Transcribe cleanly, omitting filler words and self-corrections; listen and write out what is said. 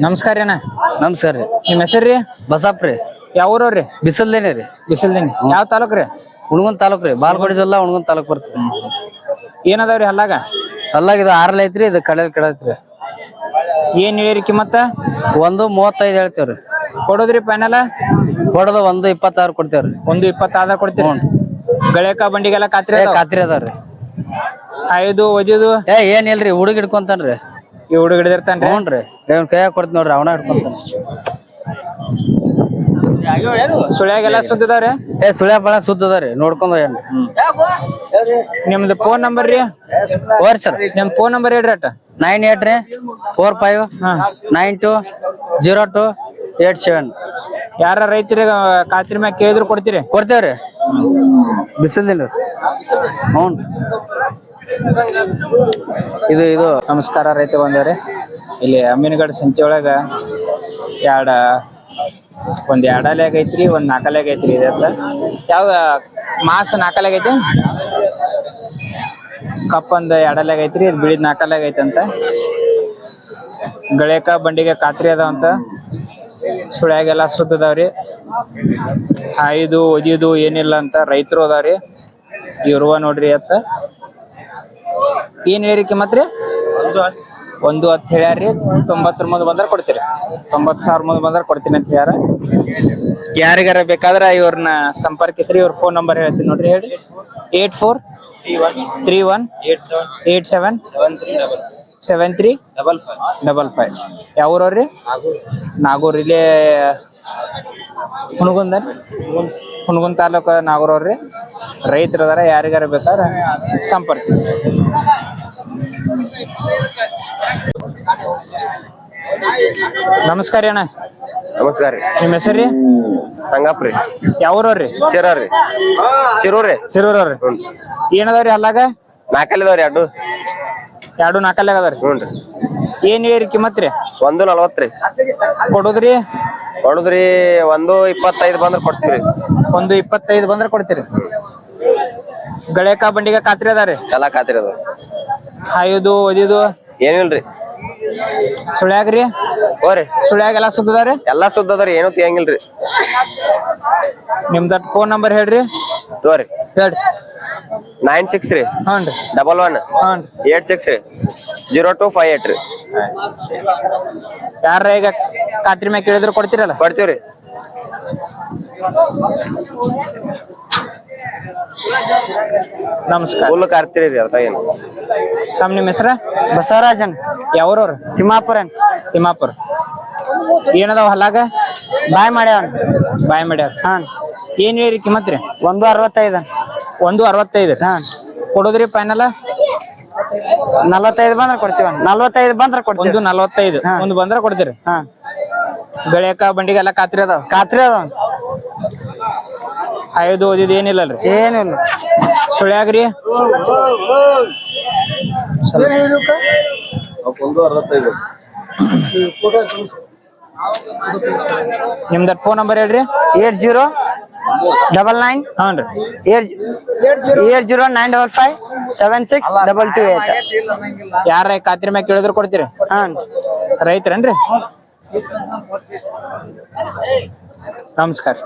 ನಮಸ್ಕಾರ ಅಣ್ಣ. ನಮಸ್ಕಾರ ರೀ. ನಿಮ್ಮ ಹೆಸರು ರೀ? ಬಸಪ್ಪ ರೀ. ಯಾವ ಊರವ್ರಿ? ಬಿಸಲ್ದೇನೆ ರೀ. ಬಿಸಿಲ್ದೇನಿ. ಯಾವ ತಾಲೂಕ್ ರೀ? ಹುಣಗುನ್ ತಾಲೂಕ್ ರೀ. ಬಾಲ್ಕೋಡಿ ಜಿಲ್ಲಾ ಹುಣಗುನ್ ತಾಲೂಕ್ ಬರ್ತದೆ. ಏನದಾವ್ರಿ ಹಲ್ಲಾಗ? ಅಲ್ಲಾಗ ಇದು 6 ಐತ್ರಿ, ಇದು ಕಡೆ ಐತ್ರಿ. ಏನ್ ಹೇಳಿರಿ ಕಿಮ್ಮತ್ತ? 1.35 ಹೇಳ್ತೇವ್ರಿ. ಕೊಡೋದ್ರಿ ಫೈನಲ್? ಕೊಡೋದು 1.26 ಕೊಡ್ತೇವ್ರಿ. 1.26 ಕೊಡ್ತೀರಿ? ಗಳೇಕ ಬಂಡಿಗೆಲ್ಲ ಖಾತ್ರಿ ಖಾತ್ರಿ ಅದಾವ್ರಿ. ಆಯ್ದು ಒದಿದು ಏನಿಲ್ರಿ, ಹುಡುಗ ಹಿಡ್ಕೊಂತಾನ್ರಿ. ಈ ಹುಡುಗ ಹಿಡಿದಿರ್ತಾನ್ರಿ? ಹ್ಞೂನ್ರಿ. ಕೈಯಾಗ ಕೊಡ್ತೀನಿ ನೋಡ್ರಿ, ಅವನ ಹಿಡ್ಕೊಂತಾನ. ಸುಳ್ಯಾಗೆಲ್ಲ ಸುದ್ದದವ್ರಿ? ಸುಳ್ಯ ಬಳ ಸುದ್ದದ್ರಿ, ನೋಡ್ಕೊಂಡ್ ಏನ್ರಿ. ನಿಮ್ದು ಫೋನ್ ನಂಬರ್ ರೀ? ಓರಿ ಸರ್. ನಿಮ್ ಫೋನ್ ನಂಬರ್ ಹೇಳ್ರಿ ಅಟ. 98 ರೀ 45920287. ಯಾರ ರೈತರಿಗೆ ಖಾತ್ರಿ ಮ್ಯಾಗ ಕೇಳಿದ್ರು ಕೊಡ್ತೀರಿ? ಕೊಡ್ತೇವ್ರಿ. ಬಿಸಿಲ್ದಿಲ್ಲ. ಹ್ಞೂ. ಇದು ನಮಸ್ಕಾರ ರೈತ ಬಂದವ್ರೆ. ಇಲ್ಲಿ ಅಮೀನ್ಗಢ ಸಂತೆ ಒಳಗ ಒಂದ್ ಎರಡಾಲೆಗ್ ಐತ್ರಿ, ಒಂದ್ ನಾಲ್ಕಲೆಗ್ ಐತ್ರಿ. ಇದೆಲ್ಲ ಯಾವ ಮಾಸ ನಾಲ್ಕಲೆಗ್ ಐತಿ, ಕಪ್ಪಂದ ಎರಡಲೆಗ್ ಐತ್ರಿ, ಇದು ಬಿಳಿದ್ ನಾಲ್ಕಲೆಗ್ ಐತಂತ. ಗಳೇಕ ಬಂಡಿಗೆ ಖಾತ್ರಿ ಅದಾವಂತ. ಸುಳ್ಯಾಗೆಲ್ಲ ಸುದ್ದದವ್ರಿ. ಹಾಯ್ದು ಒದಿಯೋದು ಏನಿಲ್ಲ ಅಂತ ರೈತರು ಅದಾವ್ರಿ. ಇವ್ರುವ ನೋಡ್ರಿ ಅತ್ತ. ಏನ್ ಹೇಳಿರಿ ಕಿಮ್ಮತ್ರಿ? 1.10 ಹೇಳ್ಯಾರ್ರಿ. 90 ಮುಂದೆ ಬಂದ್ರ ಕೊಡ್ತೀರಿ? 90,000 ಮುಂದೆ ಬಂದ್ರ ಕೊಡ್ತೀನಿ ಅಂತ ಹೇಳ್ಯಾರ. ಯಾರಿಗಾರ ಬೇಕಾದ್ರ ಇವ್ರನ್ನ ಸಂಪರ್ಕಿಸ್ರಿ. ಇವ್ರ ಫೋನ್ ನಂಬರ್ ಹೇಳ್ತೀನಿ ನೋಡ್ರಿ, ಹೇಳಿ. 843187373555. ಯಾವ ಊರವ್ರಿ? ನಾಗೂರ್. ಇಲ್ಲೇ ಹುಣಗುನ್ ತಾಲೂಕ ನಾಗೂರವ್ರಿ. ರೈತರ ಅದಾರ, ಯಾರಿಗಾರ ಬೇಕಾದ್ರ ಸಂಪರ್ಕಿಸಿ. ನಮಸ್ಕಾರ ಅಣ್ಣ. ನಮಸ್ಕಾರ ರೀ. ನಿಮ್ಮ ಹೆಸರು ರೀ? ಸಂಗಪ್ಪ ರೀ. ಯಾವ ಊರವ್ರಿ? ಶಿರೂರಿ. ಶಿರೂರವ್ರಿ. ಏನದಾವ್ರಿ ಅಲ್ಲಾಗ? ನಾಲ್ಕಲ್ಲಿದಾವ್ರಿ. ಎರಡು ನಾಲ್ಕಲ್ಲಾಗ ಅದಾವ್ರಿ. ಹ್ಞೂನ್ರಿ. ಏನ್ ಹೇಳಿರಿ ಕಿಮ್ಮತ್ ರೀ? 1.40 ರೀ. ಕೊಡುದ್ರಿ? 1.25 ಬಂದ್ರ ಕೊಡ್ತೀವಿ. 1.25 ಬಂದ್ರ ಕೊಡ್ತೀರಿ? ಗಳೇಕ ಬಂಡಿಗೆ ಖಾತ್ರಿ ಅದಾವ್ರಿ? ಎಲ್ಲಾ ಖಾತ್ರಿ ಅದಾವ. ಹಾಯುದು ಒದಿದು ಏನಿಲ್ರಿ. ಸುಳ್ಯಾಗ್ರಿ? ಹೋರಿ. ಸುಳ್ಯಾಗೆಲ್ಲ ಸುದ್ದದಾರಿ? ಎಲ್ಲಾ ಸುದ್ದದ್ರಿ, ಏನು ತಿಯಂಗಿಲ್ರಿ. ನಿಮ್ದ ಫೋನ್ ನಂಬರ್ ಹೇಳ್ರಿ. ತೋರಿ. ಹೇಳ್ರಿ. 96 ರೀ. ಹ್ಞೂ. 11 86 ರೀ 0258 ರೀ. ಯಾರ ಈಗ ಖಾತ್ರಿ ಮ್ಯಾಗ ಕೇಳಿದ್ರು ಕೊಡ್ತೀರಲ್ಲ? ಕೊಡ್ತೀವ್ರಿ. ನಮಸ್ಕಾರ. ಫುಲ್ ಕಾರ್ತೀರಿ ರೀ, ಅರ್ಥ ಏನು. ನಿಮ್ಮ ಹೆಸರ? ಬಸವರಾಜನ್. ಯಾವ್ರವ್ರು? ತಿಮ್ಮಾಪುರನ್. ತಿಮ್ಮಾಪುರ. ಏನದಾವ ಹಲ್ಲಾಗ? ಬಾಯ್ ಮಾಡ್ಯಾವ. ಹಾಂ. ಏನ್ ಹೇಳಿರಿ ಕಿಮ್ಮತ್ ರೀ? 1.65. 1.65. ಹಾಂ. ಕೊಡೋದ್ರಿ ಫೈನಲ್? 45 ಬಂದ್ರೆ ಕೊಡ್ತೀವಿ. 45 ಬಂದ್ರೆ ಕೊಡ್ತೀವಿ. 1.45 ಒಂದು ಬಂದ್ರೆ ಕೊಡ್ತೀರಿ? ಹಾಂ. ಗಳೇಕ ಬಂಡಿಗೆಲ್ಲ ಖಾತ್ರಿ ಅದಾವ? ಖಾತ್ರಿ ಅದಾವ. ಹಾಯ್ದು ಓದಿದ್ ಏನಿಲ್ಲಲ್ರಿ? ಏನಿಲ್ಲ. ಸುಳ್ಯಾಗ್ರಿ? ನಿಮ್ದ ಫೋನ್ ನಂಬರ್ ಹೇಳ್ರಿ. 8099. ಹ್ಞೂ ರೀ. 80955762228. ಯಾರ ಖಾತ್ರಿ ಮ್ಯಾಗ ಕೇಳಿದ್ರು ಕೊಡ್ತೀರಿ? ಹಾಂ. ರೈತರೇನ್ರಿ? ನಮಸ್ಕಾರ.